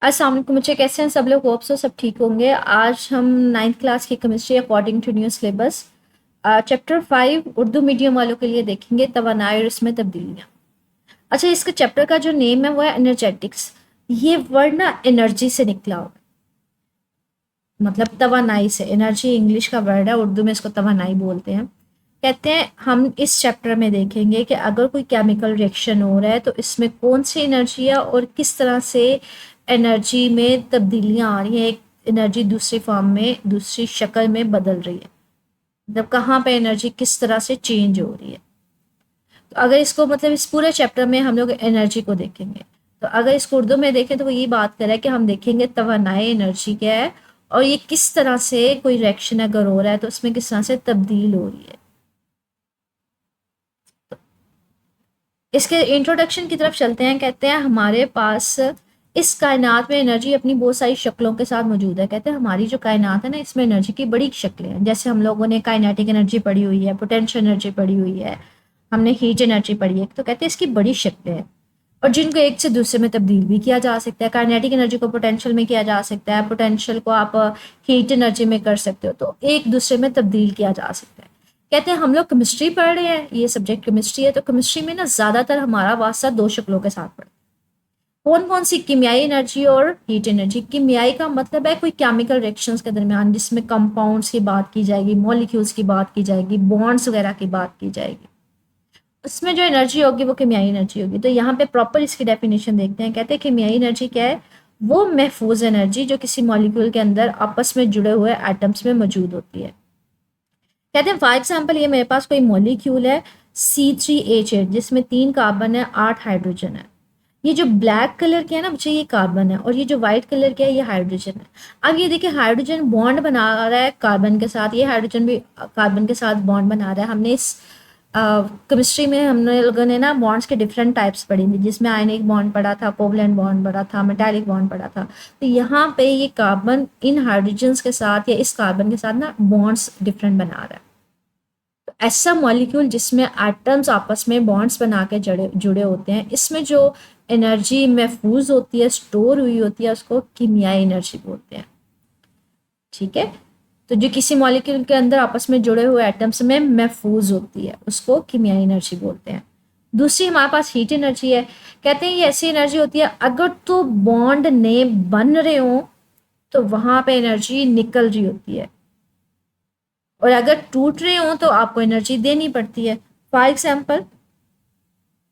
अस्सलाम वालेकुम बच्चे, कैसे हैं सब लोग? होप सो सब ठीक होंगे। आज हम नाइन्थ क्लास की chemistry according to new syllabus chapter 5 Urdu medium वालों के लिए देखेंगे, तवानाई और इसमें तब्दीलियाँ। अच्छा, इसका चैप्टर का जो नेम है वो है एनर्जेटिक्स। ये वर्ड ना एनर्जी से निकला हुआ है, मतलब तवानाई से। एनर्जी इंग्लिश का वर्ड है, उर्दू में इसको तवानाई बोलते हैं। कहते हैं हम इस चैप्टर में देखेंगे कि अगर कोई केमिकल रिएक्शन हो रहा है तो इसमें कौन सी एनर्जी है और किस तरह से एनर्जी में तब्दीलियां आ रही हैं, एक एनर्जी दूसरी फॉर्म में, दूसरी शक्ल में बदल रही है। मतलब कहाँ पे एनर्जी किस तरह से चेंज हो रही है। तो अगर इसको, मतलब इस पूरे चैप्टर में हम लोग एनर्जी को देखेंगे, तो अगर इसको उर्दू में देखें तो वो ये बात कर रहा है कि हम देखेंगे तवानाई एनर्जी क्या है और ये किस तरह से कोई रिएक्शन अगर हो रहा है तो उसमें किस तरह से तब्दील हो रही है। इसके इंट्रोडक्शन की तरफ चलते हैं। कहते हैं हमारे पास इस कायनात में एनर्जी अपनी बहुत सारी शक्लों के साथ मौजूद है। कहते हैं हमारी जो कायनात है ना, इसमें एनर्जी की बड़ी शक्लें हैं। जैसे हम लोगों ने काइनेटिक एनर्जी पढ़ी हुई है, पोटेंशियल एनर्जी पढ़ी हुई है, हमने हीट एनर्जी पढ़ी है। तो कहते हैं इसकी बड़ी शक्लें हैं और जिनको एक से दूसरे में तब्दील भी किया जा सकता है। काइनेटिक एनर्जी को पोटेंशियल में किया जा सकता है, पोटेंशियल को आप हीट एनर्जी में कर सकते हो, तो एक दूसरे में तब्दील किया जा सकता है। कहते हैं हम लोग केमिस्ट्री पढ़ रहे हैं, ये सब्जेक्ट केमिस्ट्री है, तो केमिस्ट्री में ना ज़्यादातर हमारा वास्ता दो शक्लों के साथ पढ़ता है। कौन कौन सी? किमियाई एनर्जी और हीट एनर्जी। किमियाई का मतलब है कोई केमिकल रिएक्शंस के दरमियान जिसमें कंपाउंड्स की बात की जाएगी, मॉलिक्यूल्स की बात की जाएगी, बॉन्ड्स वगैरह की बात की जाएगी। उसमें जो एनर्जी होगी वो किमियाई एनर्जी होगी। तो यहाँ पे प्रॉपर इसकी डेफिनेशन देखते हैं। कहते हैं किमियाई एनर्जी क्या है? वो महफूज एनर्जी जो किसी मॉलिक्यूल के अंदर आपस में जुड़े हुए एटम्स में मौजूद होती है। कहते हैं फॉर एग्जाम्पल, ये मेरे पास कोई मॉलिक्यूल है C3H8 जिसमें 3 कार्बन है, 8 हाइड्रोजन है। ये जो ब्लैक कलर के है ना बच्चे, ये कार्बन है, और ये जो व्हाइट कलर के है ये हाइड्रोजन है। अब ये देखिए हाइड्रोजन बॉन्ड बना रहा है कार्बन के साथ, ये हाइड्रोजन भी कार्बन के साथ बॉन्ड बना रहा है। हमने इस केमिस्ट्री में हमने लोगों ने ना बॉन्ड्स के डिफरेंट टाइप्स पढ़ी थी, जिसमें आयनिक बॉन्ड पढ़ा था, कोवलेंट बॉन्ड पढ़ा था, मेटालिक बॉन्ड पढ़ा था। तो यहाँ पे ये कार्बन इन हाइड्रोजन्स के साथ या इस कार्बन के साथ ना बॉन्ड्स डिफरेंट बना रहा है। तो ऐसा मॉलिक्यूल जिसमें एटम्स आपस में बॉन्ड्स बना के जुड़े जुड़े होते हैं, इसमें जो एनर्जी महफूज होती है, स्टोर हुई होती है, उसको कीमियाई एनर्जी बोलते हैं। ठीक है, तो जो किसी मॉलिक्यूल के अंदर आपस में जुड़े हुए एटम्स में महफूज होती है उसको कीमियाई एनर्जी बोलते हैं। दूसरी हमारे पास हीट एनर्जी है। कहते हैं ये ऐसी एनर्जी होती है अगर तो बॉन्ड ने बन रहे हो तो वहां पे एनर्जी निकल रही होती है, और अगर टूट रहे हो तो आपको एनर्जी देनी पड़ती है। फॉर एग्जाम्पल,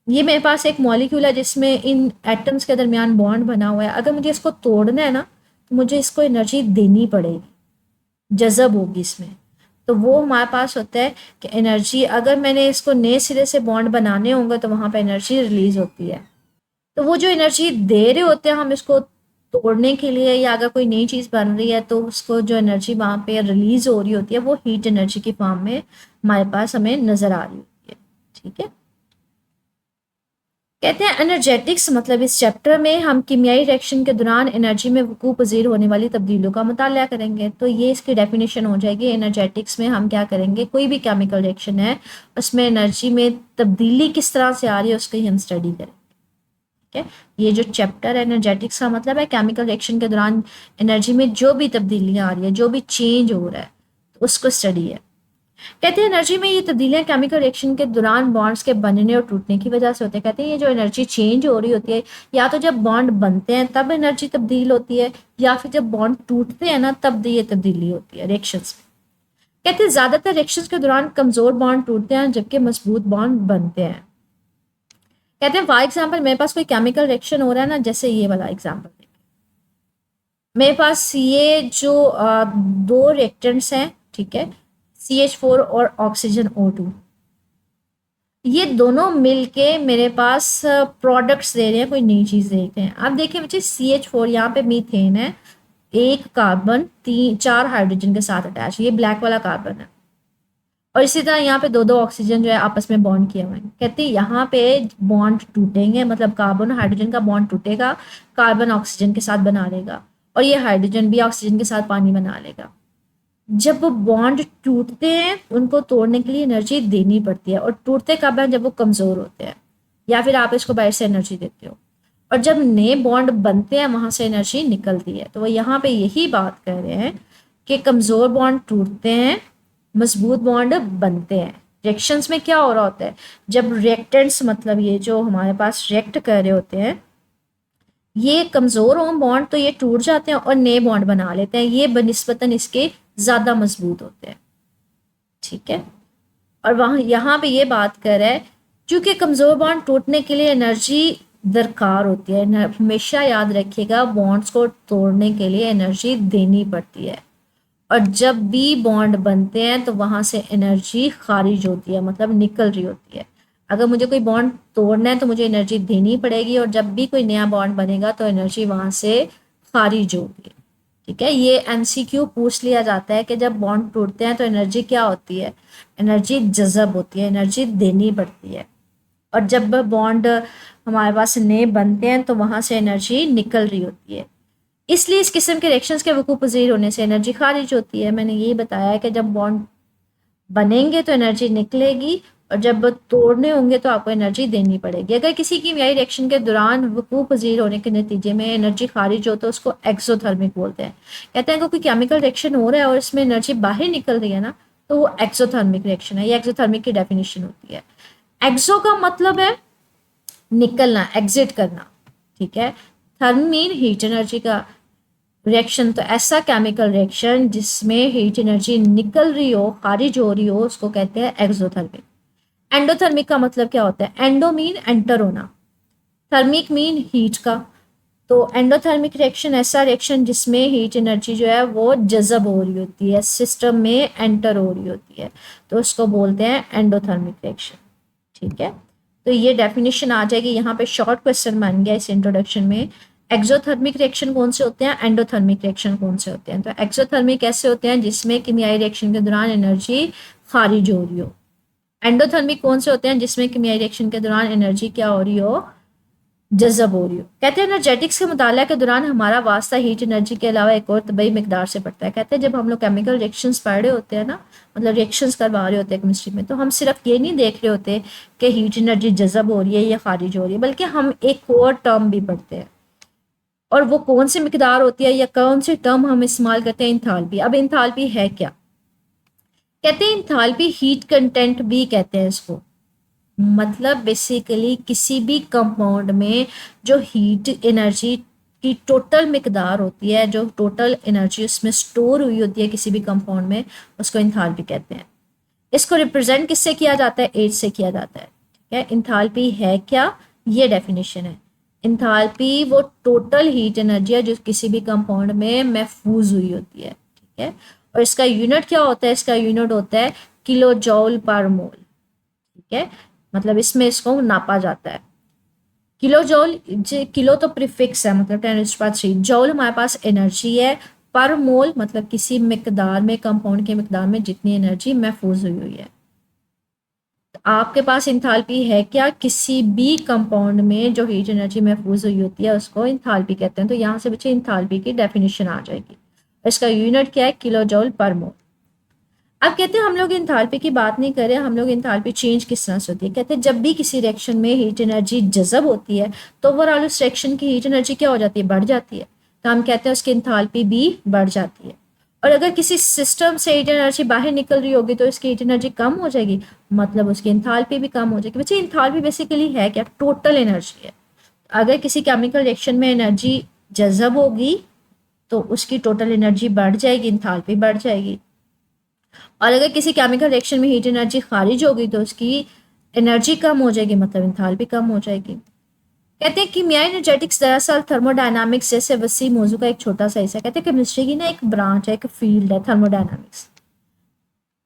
ये मेरे पास एक मॉलिक्यूल है जिसमें इन एटम्स के दरमियान बॉन्ड बना हुआ है। अगर मुझे इसको तोड़ना है ना तो मुझे इसको एनर्जी देनी पड़ेगी, जज़ब होगी इसमें। तो वो हमारे पास होता है कि एनर्जी, अगर मैंने इसको नए सिरे से बॉन्ड बनाने होंगे तो वहाँ पे एनर्जी रिलीज होती है। तो वो जो एनर्जी दे रहे होते हैं हम इसको तोड़ने के लिए, या अगर कोई नई चीज़ बन रही है तो उसको जो एनर्जी वहाँ पे रिलीज हो रही होती है वो हीट एनर्जी की फॉर्म में हमारे पास हमें नज़र आ रही होती है। ठीक है, कहते हैं एनर्जेटिक्स, मतलब इस चैप्टर में हम कीमियाई रिएक्शन के दौरान एनर्जी में वकूफ़ पजीर होने वाली तब्दीलियों का मुताला करेंगे। तो ये इसकी डेफिनेशन हो जाएगी। एनर्जेटिक्स में हम क्या करेंगे, कोई भी केमिकल रिएक्शन है उसमें एनर्जी में तब्दीली किस तरह से आ रही है उसकी हम स्टडी करेंगे। ठीक है, ये जो चैप्टर एनर्जेटिक्स का मतलब है केमिकल रिएक्शन के दौरान एनर्जी में जो भी तब्दीलियाँ आ रही है, जो भी चेंज हो रहा है, तो उसको स्टडी है। कहते हैं एनर्जी में ये तब्दीलियां केमिकल रिएक्शन के दौरान बॉन्ड्स के बनने और टूटने की वजह से होते हैं। कहते हैं ये जो एनर्जी चेंज हो रही होती है, या तो जब बॉन्ड बनते हैं तब एनर्जी तब्दील होती है, या फिर जब बॉन्ड टूटते हैं ना तब ये तब्दीली होती है रिएक्शंस में। कहते हैं ज्यादातर रिएक्शंस के दौरान कमजोर बॉन्ड टूटते हैं जबकि मजबूत बॉन्ड बनते हैं। कहते हैं फॉर एग्जाम्पल, मेरे पास कोई केमिकल रिएक्शन हो रहा है ना, जैसे ये वाला एग्जाम्पल, मेरे पास ये जो दो रिएक्टेंट्स हैं, ठीक है, CH4 और ऑक्सीजन O2, ये दोनों मिलके मेरे पास प्रोडक्ट्स दे रहे हैं, कोई नई चीज़ दे रहे हैं। अब देखिए बच्चे, CH4 यहाँ पे मीथेन है, एक कार्बन 4 हाइड्रोजन के साथ अटैच, ये ब्लैक वाला कार्बन है, और इसी तरह यहाँ पे दो दो ऑक्सीजन जो है आपस में बॉन्ड किए हुए हैं। कहते हैं यहाँ पे बॉन्ड टूटेंगे, मतलब कार्बन हाइड्रोजन का बॉन्ड टूटेगा, कार्बन ऑक्सीजन के साथ बना लेगा, और ये हाइड्रोजन भी ऑक्सीजन के साथ पानी बना लेगा। जब वो बॉन्ड टूटते हैं उनको तोड़ने के लिए एनर्जी देनी पड़ती है, और टूटते कब है? जब वो कमज़ोर होते हैं, या फिर आप इसको बाहर से एनर्जी देते हो। और जब नए बॉन्ड बनते हैं वहाँ से एनर्जी निकलती है। तो वो यहाँ पे यही बात कर रहे हैं कि कमज़ोर बॉन्ड टूटते हैं, मजबूत बॉन्ड बनते हैं। रिएक्शंस में क्या हो रहा होता है, जब रिएक्टेंट्स मतलब ये जो हमारे पास रिएक्ट कर रहे होते हैं, ये कमज़ोर हों बॉन्ड तो ये टूट जाते हैं और नए बॉन्ड बना लेते हैं, ये बनिस्बतन इसके ज़्यादा मजबूत होते हैं। ठीक है, और वहाँ यहाँ पे ये बात कर रहा है क्योंकि कमज़ोर बॉन्ड टूटने के लिए एनर्जी दरकार होती है। हमेशा याद रखिएगा, बॉन्ड्स को तोड़ने के लिए एनर्जी देनी पड़ती है, और जब भी बॉन्ड बनते हैं तो वहाँ से एनर्जी खारिज होती है, मतलब निकल रही होती है। अगर मुझे कोई बॉन्ड तोड़ना है तो मुझे एनर्जी देनी पड़ेगी, और जब भी कोई नया बॉन्ड बनेगा तो एनर्जी वहाँ से खारिज होगी। ठीक है, ये एमसीक्यू पूछ लिया जाता है कि जब बॉन्ड टूटते हैं तो एनर्जी क्या होती है, एनर्जी जज़ब होती है, एनर्जी देनी पड़ती है। और जब बॉन्ड हमारे पास नए बनते हैं तो वहाँ से एनर्जी निकल रही होती है। इसलिए इस किस्म के रिएक्शंस के वकूफ़ पज़ीर होने से एनर्जी खारिज होती है। मैंने यही बताया है कि जब बॉन्ड बनेंगे तो एनर्जी निकलेगी, और जब तोड़ने होंगे तो आपको एनर्जी देनी पड़ेगी। अगर किसी कीमियाई रिएक्शन के दौरान वकूफ़ पज़ीर होने के नतीजे में एनर्जी खारिज हो तो उसको एक्सोथर्मिक बोलते हैं। कहते हैं कि कोई केमिकल रिएक्शन हो रहा है और इसमें एनर्जी बाहर निकल रही है ना, तो वो एक्सोथर्मिक रिएक्शन है। ये एक्सोथर्मिक की डेफिनेशन होती है। एक्सो का मतलब है निकलना, एग्जिट करना। ठीक है, थर्म मीन हीट एनर्जी का रिएक्शन, तो ऐसा केमिकल रिएक्शन जिसमें हीट एनर्जी निकल रही हो, खारिज हो रही हो, उसको कहते हैं एक्सोथर्मिक। एंडोथर्मिक का मतलब क्या होता है, एंडो मीन एंटर होना, थर्मिक मीन हीट का। तो एंडोथर्मिक रिएक्शन ऐसा रिएक्शन जिसमें हीट एनर्जी जो है वो जज़ब हो रही होती है, सिस्टम में एंटर हो रही होती है, तो उसको बोलते हैं एंडोथर्मिक रिएक्शन। ठीक है, तो ये डेफिनेशन आ जाएगी यहाँ पे, शॉर्ट क्वेश्चन बन गया इस इंट्रोडक्शन में। एक्सोथर्मिक रिएक्शन कौन से होते हैं, एंडोथर्मिक रिएक्शन कौन से होते हैं। तो एक्सोथर्मिक ऐसे होते हैं जिसमें कीमियाई रिएक्शन के दौरान एनर्जी खारिज हो रही हो। एंडोथर्मिक कौन से होते हैं, जिसमें कीमियाई रिएक्शन के दौरान एनर्जी क्या हो रही हो, जज़ब हो रही हो। कहते हैं एनर्जेटिक्स के मुताला के दौरान हमारा वास्ता हीट एनर्जी के अलावा एक और तबई मकदार से पड़ता है। कहते हैं जब हम लोग केमिकल रिएक्शंस पढ़ रहे होते हैं ना, मतलब रिएक्शंस करवा रहे होते हैं केमिस्ट्री में, तो हम सिर्फ ये नहीं देख रहे होते कि हीट एनर्जी जज़ब हो रही है या खारिज हो रही है, बल्कि हम एक और टर्म भी पढ़ते हैं, और वो कौन सी मकदार होती है या कौन सी टर्म हम इस्तेमाल करते हैं, इंथाल्पी। अब इंथाल्पी है क्या, कहते हैं इंथाल्पी हीट कंटेंट भी कहते हैं इसको। मतलब बेसिकली किसी भी कंपाउंड में जो हीट एनर्जी की टोटल मकदार होती है, जो टोटल एनर्जी उसमें स्टोर हुई होती है किसी भी कंपाउंड में, उसको इंथाल्पी कहते हैं। इसको रिप्रेजेंट किससे किया जाता है, एच से किया जाता है। ठीक है, इंथाल्पी है क्या, ये डेफिनेशन है। इंथाल्पी वो टोटल हीट एनर्जी है जो किसी भी कंपाउंड में महफूज हुई होती है। ठीक है, और इसका यूनिट क्या होता है, इसका यूनिट होता है किलो जॉल पर मोल। ठीक है, मतलब इसमें इसको नापा जाता है। किलो जॉल, किलो तो प्रीफिक्स है, मतलब 10⁻3। जॉल हमारे पास एनर्जी है, पर मोल मतलब किसी मकदार में, कंपाउंड के मकदार में जितनी एनर्जी महफूज हुई हुई है। तो आपके पास इंथाल्पी है क्या, किसी भी कंपाउंड में जो हीट एनर्जी महफूज हुई होती है उसको इंथाल्पी कहते हैं। तो यहाँ से बच्चे इंथाल्पी की डेफिनेशन आ जाएगी। इसका यूनिट क्या है, किलो जॉल पर मोल। अब कहते हैं हम लोग इंथाल्पी की बात नहीं कर रहे, हम लोग इंथाल्पी चेंज किस तरह से होती है। कहते हैं जब भी किसी रिएक्शन में हीट एनर्जी जज़ब होती है तो ओवरऑल उस रिएक्शन की हीट एनर्जी क्या हो जाती है, बढ़ जाती है। तो हम कहते हैं उसकी इंथाल्पी भी बढ़ जाती है। और अगर किसी सिस्टम से हीट एनर्जी बाहर निकल रही होगी तो इसकी हीट एनर्जी कम हो जाएगी, मतलब उसकी इंथाल्पी भी कम हो जाएगी। बच्चे इंथाल्पी बेसिकली है क्या, टोटल एनर्जी है। अगर किसी केमिकल रिएक्शन में एनर्जी जज़ब होगी तो उसकी टोटल एनर्जी बढ़ जाएगी, इंथाल्पी बढ़ जाएगी। और अगर किसी केमिकल रिएक्शन में हीट एनर्जी खारिज होगी तो उसकी एनर्जी कम हो जाएगी, मतलब इंथाल्पी कम हो जाएगी। कहते हैं कीमियाई एनर्जेटिक्स दरअसल थर्मोडायनामिक्स जैसे वसी मौजू का एक छोटा सा हिस्सा। कहते हैं केमिस्ट्री की ना एक ब्रांच है, एक फील्ड है थर्मोडायनामिक्स।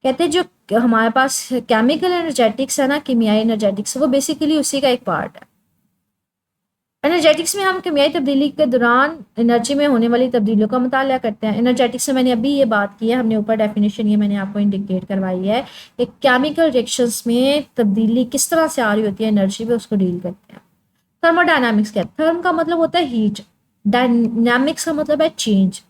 कहते हैं जो हमारे पास केमिकल एनर्जेटिक्स है ना, कीमियाई एनर्जेटिक्स, वो बेसिकली उसी का एक पार्ट है। एनर्जेटिक्स में हम कीमियाई तब्दीली के दौरान एनर्जी में होने वाली तब्दीलियों का मुताला करते हैं। एनर्जेटिक्स में मैंने अभी ये बात की है, हमने ऊपर डेफिनेशन ये मैंने आपको इंडिकेट करवाई है कि केमिकल रिएक्शंस में तब्दीली किस तरह से आ रही होती है एनर्जी में, उसको डील करते हैं। थर्मोडायनामिक्स क्या है, थर्म का मतलब होता है हीट, डायनामिक्स का मतलब है चेंज।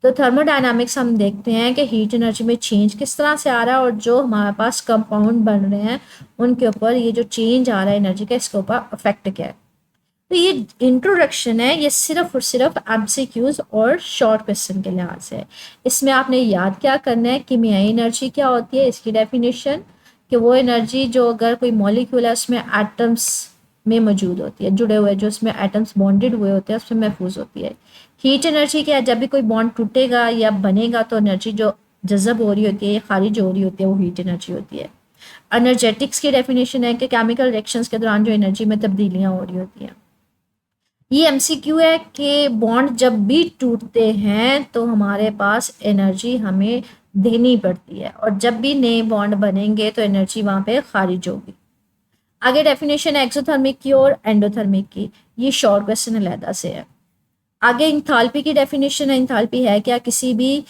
तो थर्मोडायनामिक्स हम देखते हैं कि हीट एनर्जी में चेंज किस तरह से आ रहा है, और जो हमारे पास कंपाउंड बन रहे हैं उनके ऊपर ये जो चेंज आ रहा है एनर्जी का, इसके ऊपर अफेक्ट क्या है। तो ये इंट्रोडक्शन है, ये सिर्फ और सिर्फ एमसीक्यूज और शॉर्ट क्वेश्चन के लिहाज से है। इसमें आपने याद क्या करना है, कीमियाई एनर्जी क्या होती है, इसकी डेफिनेशन, कि वो एनर्जी जो अगर कोई मॉलिक्यूल है उसमें एटम्स में मौजूद होती है, जुड़े हुए जो उसमें एटम्स बॉन्डेड हुए होते हैं उसमें महफूज होती है। हीट एनर्जी क्या है, जब भी कोई बॉन्ड टूटेगा या बनेगा तो एनर्जी जो जज़ब हो रही होती है या खारिज हो रही होती है वो हीट एनर्जी होती है। एनर्जेटिक्स की डेफिनेशन है कि केमिकल रिएक्शंस के दौरान जो एनर्जी में तब्दीलियाँ हो रही होती हैं। ये एमसीक्यू है कि बॉन्ड जब भी टूटते हैं तो हमारे पास एनर्जी हमें देनी पड़ती है, और जब भी नए बॉन्ड बनेंगे तो एनर्जी वहाँ पे खारिज होगी। आगे डेफिनेशन है एक्सोथर्मिक की और एंडोथर्मिक की, ये शॉर्ट क्वेश्चन अलहदा से है। आगे इंथाल्पी की डेफिनेशन है, इंथाल्पी है क्या, किसी भी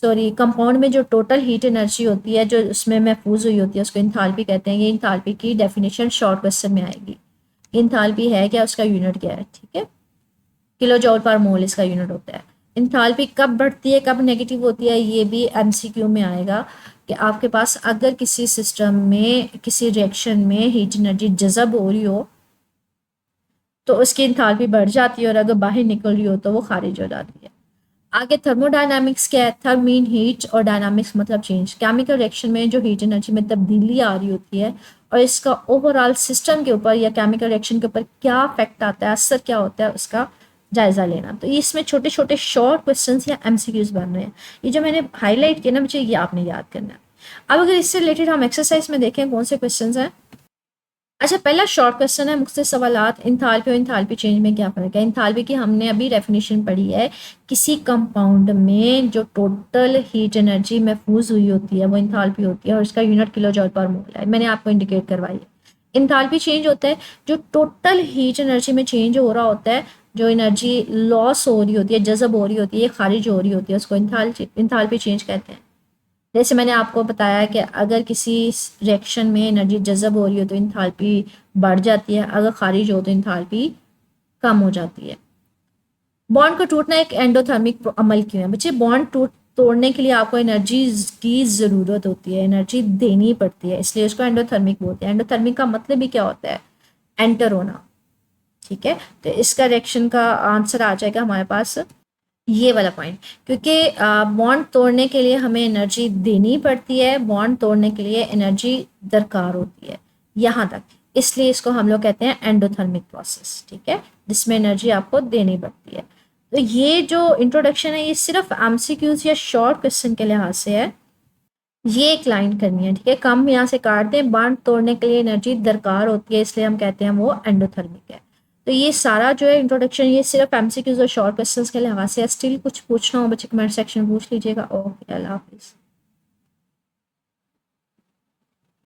कंपाउंड में जो टोटल हीट एनर्जी होती है जो उसमें महफूज हुई होती है उसको इंथाल्पी कहते हैं। ये इंथाल्पी की डेफिनेशन शॉर्ट क्वेश्चन में आएगी। इंथाल्पी है क्या, उसका यूनिट क्या है, ठीक है, किलो जॉल पर मोल इसका यूनिट होता है। इंथाल्पी कब बढ़ती है कब नेगेटिव होती है ये भी एमसीक्यू में आएगा, कि आपके पास अगर किसी सिस्टम में किसी रिएक्शन में हीट एनर्जी जज़ब हो रही हो तो उसकी इंथाल्पी बढ़ जाती है, और अगर बाहर निकल रही हो तो वो खारिज हो जाती है। आगे थर्मोडायनामिक्स क्या है, थर्म मीन हीट और डायनामिक्स मतलब चेंज, केमिकल रिएक्शन में जो हीट एनर्जी में तब्दीली आ रही होती है और इसका ओवरऑल सिस्टम के ऊपर या केमिकल रिएक्शन के ऊपर क्या इफेक्ट आता है, असर क्या होता है, उसका जायजा लेना। तो इसमें छोटे छोटे शॉर्ट क्वेश्चन या एमसीक्यूज बन रहे हैं। ये जो मैंने हाईलाइट किया ना मुझे, ये आपने याद करना है। अब अगर इससे रिलेटेड हम एक्सरसाइज में देखें कौन से क्वेश्चन हैं। अच्छा, पहला शॉर्ट क्वेश्चन है, मुख्तलिफ सवालात, इंथाल्पी और इंथाल्पी चेंज में क्या फ़र्क है। इंथाल्पी की हमने अभी डेफिनेशन पढ़ी है, किसी कंपाउंड में जो टोटल हीट एनर्जी महफूज हुई होती है वो इंथाल्पी होती है, और इसका यूनिट किलो जॉल पर मोल है, मैंने आपको इंडिकेट करवाई है। इंथाल्पी चेंज होता है जो टोटल हीट एनर्जी में चेंज हो रहा होता है, जो एनर्जी लॉस हो रही होती है, जज़ब हो रही होती है, खारिज हो रही होती है, उसको इंथाल्पी चेंज कहते हैं। जैसे मैंने आपको बताया कि अगर किसी रिएक्शन में एनर्जी जज़ब हो रही हो तो इंथाल्पी बढ़ जाती है, अगर खारिज हो तो इंथाल्पी कम हो जाती है। बॉन्ड को टूटना एक एंडोथर्मिक अमल क्यों है बच्चे, बॉन्ड तोड़ने के लिए आपको एनर्जी की ज़रूरत होती है, एनर्जी देनी पड़ती है, इसलिए उसको एंडोथर्मिक बोलते हैं। एंडोथर्मिक का मतलब भी क्या होता है, एंटर होना, ठीक है। तो इसका रिएक्शन का आंसर आ जाएगा हमारे पास ये वाला पॉइंट, क्योंकि बॉन्ड तोड़ने के लिए हमें एनर्जी देनी पड़ती है, बॉन्ड तोड़ने के लिए एनर्जी दरकार होती है, यहाँ तक, इसलिए इसको हम लोग कहते हैं एंडोथर्मिक प्रोसेस, ठीक है, जिसमें एनर्जी आपको देनी पड़ती है। तो ये जो इंट्रोडक्शन है ये सिर्फ एमसीक्यूज या शॉर्ट क्वेश्चन के लिहाज से है, ये एक लाइन करनी है, ठीक है। कम यहाँ से काट दें, बॉन्ड तोड़ने के लिए एनर्जी दरकार होती है इसलिए हम कहते हैं वो एंडोथर्मिक है। तो ये सारा जो है इंट्रोडक्शन ये सिर्फ एमसीक्यूज और शॉर्ट क्वेश्चंस के लिहाज से है। स्टिल कुछ पूछना हो बच्चे कमेंट सेक्शन में पूछ लीजिएगा। ओके, अल्लाह हाफिज़।